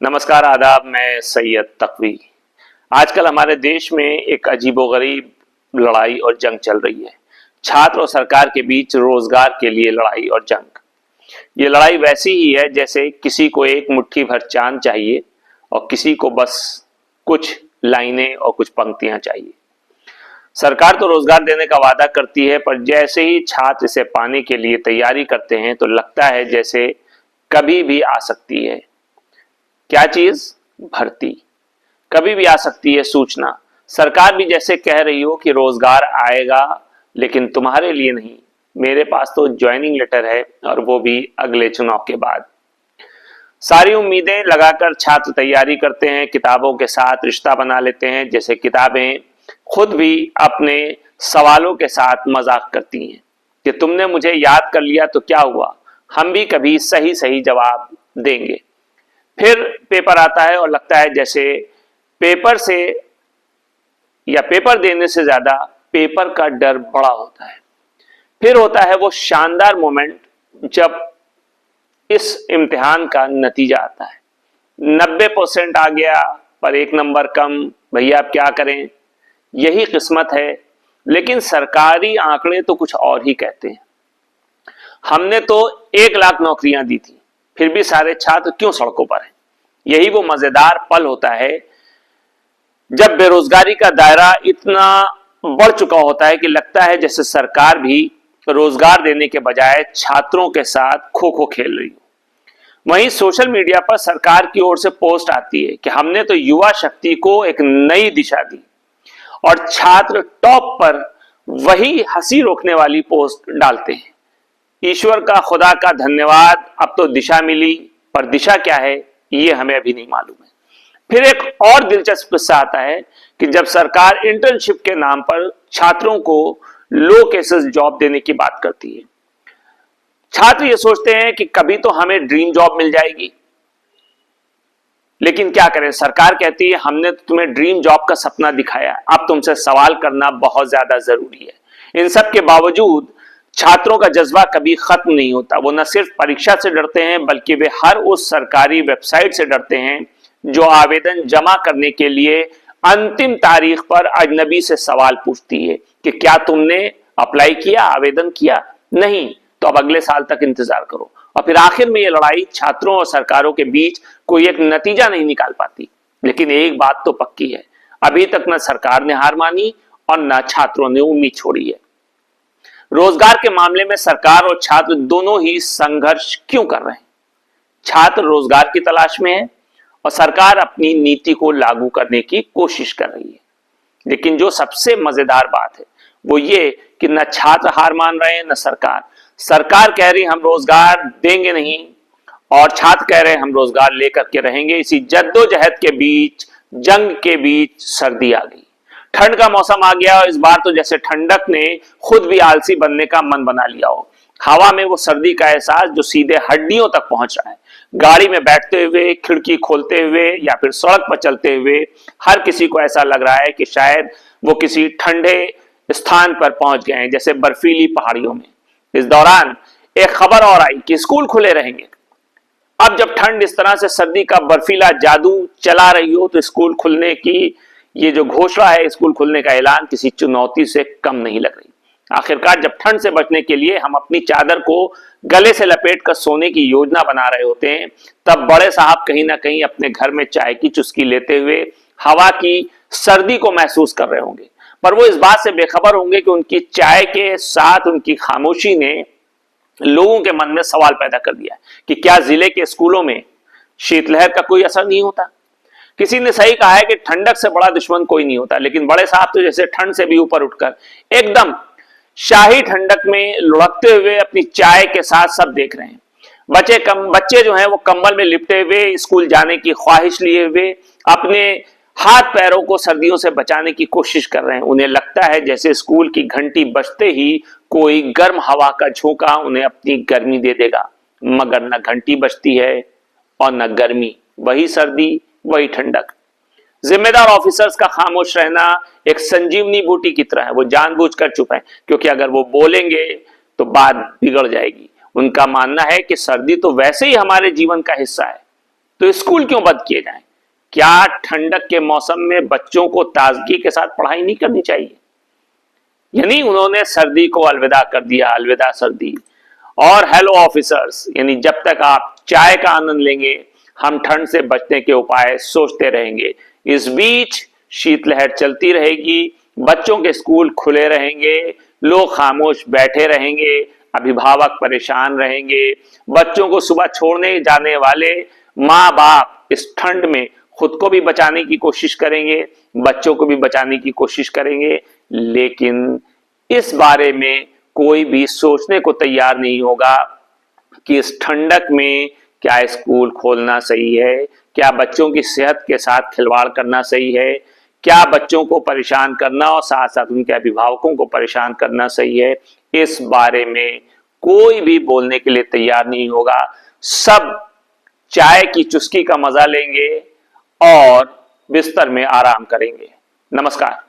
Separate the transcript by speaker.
Speaker 1: नमस्कार, आदाब। मैं सैयद तकवी। आजकल हमारे देश में एक अजीबोगरीब लड़ाई और जंग चल रही है। छात्र और सरकार के बीच रोजगार के लिए लड़ाई और जंग। ये लड़ाई वैसी ही है जैसे किसी को एक मुट्ठी भर चांद चाहिए और किसी को बस कुछ लाइनें और कुछ पंक्तियां चाहिए। सरकार तो रोजगार देने का वादा करती है, पर जैसे ही छात्र इसे पाने के लिए तैयारी करते हैं तो लगता है जैसे कभी भी आ सकती है। क्या चीज? भर्ती। कभी भी आ सकती है सूचना। सरकार भी जैसे कह रही हो कि रोजगार आएगा, लेकिन तुम्हारे लिए नहीं, मेरे पास तो ज्वाइनिंग लेटर है, और वो भी अगले चुनाव के बाद। सारी उम्मीदें लगाकर छात्र तैयारी करते हैं, किताबों के साथ रिश्ता बना लेते हैं, जैसे किताबें खुद भी अपने सवालों के साथ मजाक करती हैं कि तुमने मुझे याद कर लिया तो क्या हुआ, हम भी कभी सही सही जवाब देंगे। फिर पेपर आता है और लगता है जैसे पेपर से या पेपर देने से ज्यादा पेपर का डर बड़ा होता है। फिर होता है वो शानदार मोमेंट जब इस इम्तिहान का नतीजा आता है। 90% आ गया पर 1 नंबर कम, भैया आप क्या करें, यही किस्मत है। लेकिन सरकारी आंकड़े तो कुछ और ही कहते हैं। हमने तो 1 लाख नौकरियां दी थी, फिर भी सारे छात्र क्यों सड़कों पर हैं। यही वो मजेदार पल होता है जब बेरोजगारी का दायरा इतना बढ़ चुका होता है कि लगता है जैसे सरकार भी रोजगार देने के बजाय छात्रों के साथ खो खो खेल रही हो। वहीं सोशल मीडिया पर सरकार की ओर से पोस्ट आती है कि हमने तो युवा शक्ति को एक नई दिशा दी, और छात्र टॉप पर वही हंसी रोकने वाली पोस्ट डालते हैं। ईश्वर का, खुदा का धन्यवाद, अब तो दिशा मिली, पर दिशा क्या है ये हमें अभी नहीं मालूम है। फिर एक और दिलचस्प किस्सा आता है कि जब सरकार इंटर्नशिप के नाम पर छात्रों को लो केसेस जॉब देने की बात करती है। छात्र ये सोचते हैं कि कभी तो हमें ड्रीम जॉब मिल जाएगी, लेकिन क्या करें, सरकार कहती है हमने तो तुम्हें ड्रीम जॉब का सपना दिखाया, अब तुमसे सवाल करना बहुत ज्यादा जरूरी है। इन सब के बावजूद छात्रों का जज्बा कभी खत्म नहीं होता। वो न सिर्फ परीक्षा से डरते हैं, बल्कि वे हर उस सरकारी वेबसाइट से डरते हैं जो आवेदन जमा करने के लिए अंतिम तारीख पर अजनबी से सवाल पूछती है कि क्या तुमने अप्लाई किया, आवेदन किया? नहीं तो अब अगले साल तक इंतजार करो। और फिर आखिर में ये लड़ाई छात्रों और सरकारों के बीच कोई एक नतीजा नहीं निकाल पाती। लेकिन एक बात तो पक्की है, अभी तक न सरकार ने हार मानी और न छात्रों ने उम्मीद छोड़ी है। रोजगार के मामले में सरकार और छात्र दोनों ही संघर्ष क्यों कर रहे हैं? छात्र रोजगार की तलाश में है और सरकार अपनी नीति को लागू करने की कोशिश कर रही है। लेकिन जो सबसे मजेदार बात है वो ये कि न छात्र हार मान रहे हैं न सरकार। सरकार कह रही हम रोजगार देंगे नहीं, और छात्र कह रहे हम रोजगार लेकर के रहेंगे। इसी जद्दोजहद के बीच, जंग के बीच सर्दी आ गई, ठंड का मौसम आ गया, और इस बार तो जैसे ठंडक ने खुद भी आलसी बनने का मन बना लिया हो। हवा में वो सर्दी का एहसास जो सीधे हड्डियों तक पहुंच रहा है। गाड़ी में बैठते हुए, खिड़की खोलते हुए या फिर सड़क पर चलते हुए हर किसी को ऐसा लग रहा है कि शायद वो किसी ठंडे स्थान पर पहुंच गए हैं, जैसे बर्फीली पहाड़ियों में। इस दौरान एक खबर और आई कि स्कूल खुले रहेंगे। अब जब ठंड इस तरह से सर्दी का बर्फीला जादू चला रही हो तो स्कूल खुलने की ये जो घोषणा है, स्कूल खुलने का ऐलान, किसी चुनौती से कम नहीं लग रही। आखिरकार जब ठंड से बचने के लिए हम अपनी चादर को गले से लपेट कर सोने की योजना बना रहे होते हैं, तब बड़े साहब कहीं ना कहीं अपने घर में चाय की चुस्की लेते हुए हवा की सर्दी को महसूस कर रहे होंगे। पर वो इस बात से बेखबर होंगे कि उनकी चाय के साथ उनकी खामोशी ने लोगों के मन में सवाल पैदा कर दिया कि क्या जिले के स्कूलों में शीतलहर का कोई असर नहीं होता। किसी ने सही कहा है कि ठंडक से बड़ा दुश्मन कोई नहीं होता, लेकिन बड़े साहब तो जैसे ठंड से भी ऊपर उठकर एकदम शाही ठंडक में लुढ़कते हुए अपनी चाय के साथ सब देख रहे हैं। बच्चे जो हैं वो कंबल में लिपटे हुए स्कूल जाने की ख्वाहिश लिए हुए अपने हाथ पैरों को सर्दियों से बचाने की कोशिश कर रहे हैं। उन्हें लगता है जैसे स्कूल की घंटी बजते ही कोई गर्म हवा का झोंका उन्हें अपनी गर्मी दे देगा, मगर न घंटी बजती है और न गर्मी, वही सर्दी वही ठंडक। जिम्मेदार ऑफिसर्स का खामोश रहना एक संजीवनी बूटी की तरह है। वो जानबूझकर चुप है, क्योंकि अगर वो बोलेंगे तो बात बिगड़ जाएगी। उनका मानना है कि सर्दी तो वैसे ही हमारे जीवन का हिस्सा है, तो स्कूल क्यों बंद किए जाएं? क्या ठंडक के मौसम में बच्चों को ताजगी के साथ पढ़ाई नहीं करनी चाहिए? यानी उन्होंने सर्दी को अलविदा कर दिया, अलविदा सर्दी। और हेलो ऑफिसर्स, यानी जब तक आप चाय का आनंद लेंगे हम ठंड से बचने के उपाय सोचते रहेंगे। इस बीच शीतलहर चलती रहेगी, बच्चों के स्कूल खुले रहेंगे, लोग खामोश बैठे रहेंगे, अभिभावक परेशान रहेंगे, बच्चों को सुबह छोड़ने जाने वाले माँ बाप इस ठंड में खुद को भी बचाने की कोशिश करेंगे, बच्चों को भी बचाने की कोशिश करेंगे, लेकिन इस बारे में कोई भी सोचने को तैयार नहीं होगा कि इस ठंडक में क्या स्कूल खोलना सही है, क्या बच्चों की सेहत के साथ खिलवाड़ करना सही है, क्या बच्चों को परेशान करना और साथ साथ उनके अभिभावकों को परेशान करना सही है। इस बारे में कोई भी बोलने के लिए तैयार नहीं होगा। सब चाय की चुस्की का मजा लेंगे और बिस्तर में आराम करेंगे। नमस्कार।